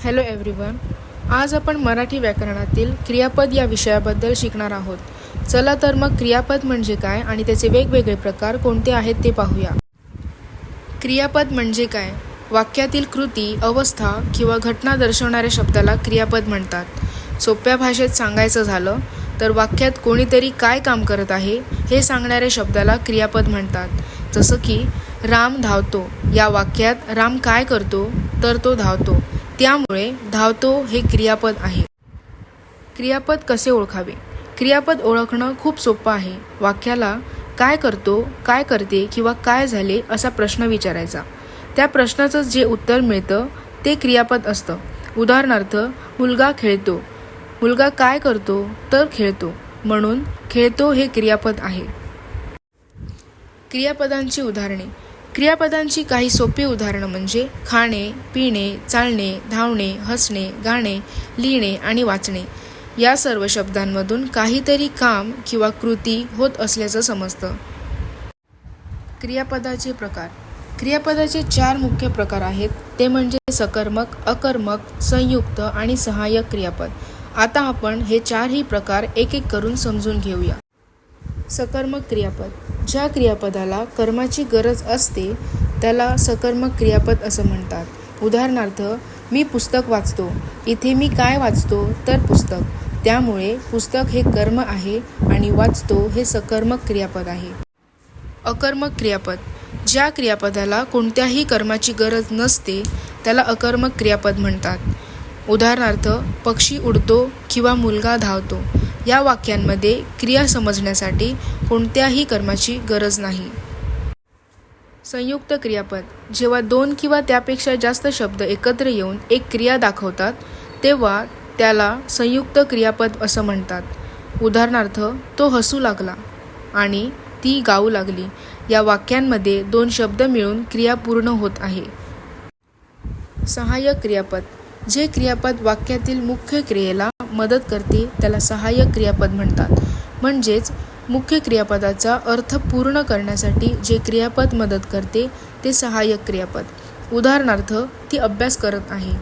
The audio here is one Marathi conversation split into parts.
Hello everyone. आज आपण मराठी व्याकरणातील क्रियापद या विषयाबद्दल शिकणार आहोत. चला तर मग क्रियापद म्हणजे काय आणि त्याचे वेगवेगळे प्रकार कोणते आहेत ते पाहूया. क्रियापद म्हणजे काय? वाक्यातील कृती, अवस्था किंवा घटना दर्शवणाऱ्या शब्दाला क्रियापद म्हणतात. सोप्या भाषेत सांगायचं झालं तर वाक्यात कोणीतरी काय काम करत आहे हे सांगणाऱ्या शब्दाला क्रियापद म्हणतात. जसं की राम धावतो या वाक्यात राम काय करतो तर तो धावतो, त्यामुळे धावतो हे क्रियापद आहे. क्रियापद कसे ओळखावे? क्रियापद ओळखणं खूप सोपं आहे. वाक्याला काय करतो, काय करते किंवा काय झाले असा प्रश्न विचारायचा. त्या प्रश्नाचं जे उत्तर मिळतं ते क्रियापद असतं. उदाहरणार्थ, मुलगा खेळतो. मुलगा काय करतो तर खेळतो, म्हणून खेळतो हे क्रियापद आहे. क्रियापदांची उदाहरणे. क्रियापदांची काही सोपी उदाहरणं म्हणजे खाणे, पिणे, चालणे, धावणे, हसणे, गाणे, लिहिणे आणि वाचणे. या सर्व शब्दांमधून काहीतरी काम किंवा कृती होत असल्याचं समजतं. क्रियापदाचे प्रकार. क्रियापदाचे 4 मुख्य प्रकार आहेत. ते म्हणजे सकर्मक, अकर्मक, संयुक्त आणि सहाय्यक क्रियापद. आता आपण हे 4ही प्रकार एक एक करून समजून घेऊया. सकर्मक क्रियापद. ज्या क्रियापदाला कर्माची गरज असते त्याला सकर्मक क्रियापद असं म्हणतात. उदाहरणार्थ, मी पुस्तक वाचतो. इथे मी काय वाचतो तर पुस्तक, त्यामुळे पुस्तक हे कर्म आहे आणि वाचतो हे सकर्मक क्रियापद आहे. अकर्मक क्रियापद. ज्या क्रियापदाला कोणत्याही कर्माची गरज नसते त्याला अकर्मक क्रियापद म्हणतात. उदाहरणार्थ, पक्षी उडतो किंवा मुलगा धावतो या वाक्यांमध्ये क्रिया समजण्यासाठी कोणत्याही कर्माची गरज नाही. संयुक्त क्रियापद. जेव्हा 2 किंवा त्यापेक्षा जास्त शब्द एकत्र येऊन एक क्रिया दाखवतात तेव्हा त्याला संयुक्त क्रियापद असं म्हणतात. उदाहरणार्थ, तो हसू लागला आणि ती गाऊ लागली. या वाक्यांमध्ये 2 शब्द मिळून क्रिया पूर्ण होत आहे. सहाय्यक क्रियापद. जे क्रियापद वाक्यातील मुख्य क्रियेला मदत करते त्याला सहाय्यक क्रियापद म्हणतात. म्हणजेच मुख्य क्रियापदाचा अर्थ पूर्ण करण्यासाठी जे क्रियापद मदत करते ते सहाय्यक क्रियापद. उदाहरणार्थ, ती अभ्यास करत आहे.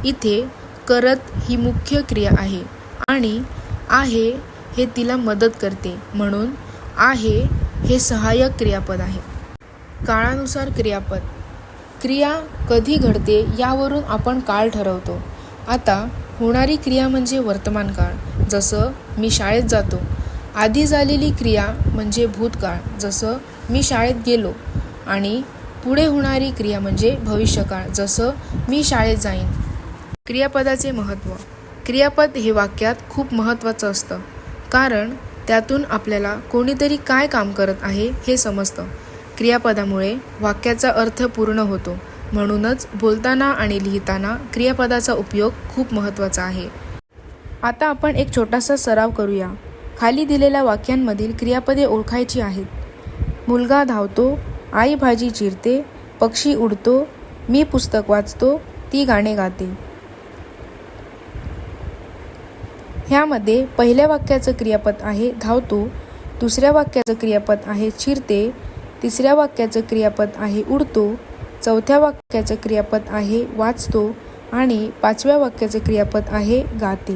इथे करत ही मुख्य क्रिया आहे आणि आहे हे तिला मदत करते, म्हणून आहे हे सहाय्यक क्रियापद आहे. काळानुसार क्रियापद. क्रिया कधी घडते यावरून आपण काळ ठरवतो. आता होणारी क्रिया म्हणजे वर्तमान काळ, जसं मी शाळेत जातो. आधी झालेली क्रिया म्हणजे भूतकाळ, जसं मी शाळेत गेलो. आणि पुढे होणारी क्रिया म्हणजे भविष्यकाळ, जसं मी शाळेत जाईन. क्रियापदाचे महत्त्व. क्रियापद हे वाक्यात खूप महत्त्वाचं असतं, कारण त्यातून आपल्याला कोणीतरी काय काम करत आहे हे समजतं. क्रियापदामुळे वाक्याचा अर्थ पूर्ण होतो. म्हणूनच बोलताना आणि लिहिताना क्रियापदाचा उपयोग खूप महत्त्वाचा आहे. आता आपण एक छोटासा सराव करूया. खाली दिलेल्या वाक्यांमधील क्रियापदे ओळखायची आहेत. मुलगा धावतो, आई भाजी चिरते, पक्षी उडतो, मी पुस्तक वाचतो, ती गाणे गाते. ह्यामध्ये पहिल्या वाक्याचं क्रियापद आहे धावतो, दुसऱ्या वाक्याचं क्रियापद आहे चिरते, तिसऱ्या वाक्याचं क्रियापद आहे उडतो, चौथ्या वाक्याचं क्रियापद आहे वाचतो आणि 5व्या वाक्याचं क्रियापद आहे गाते.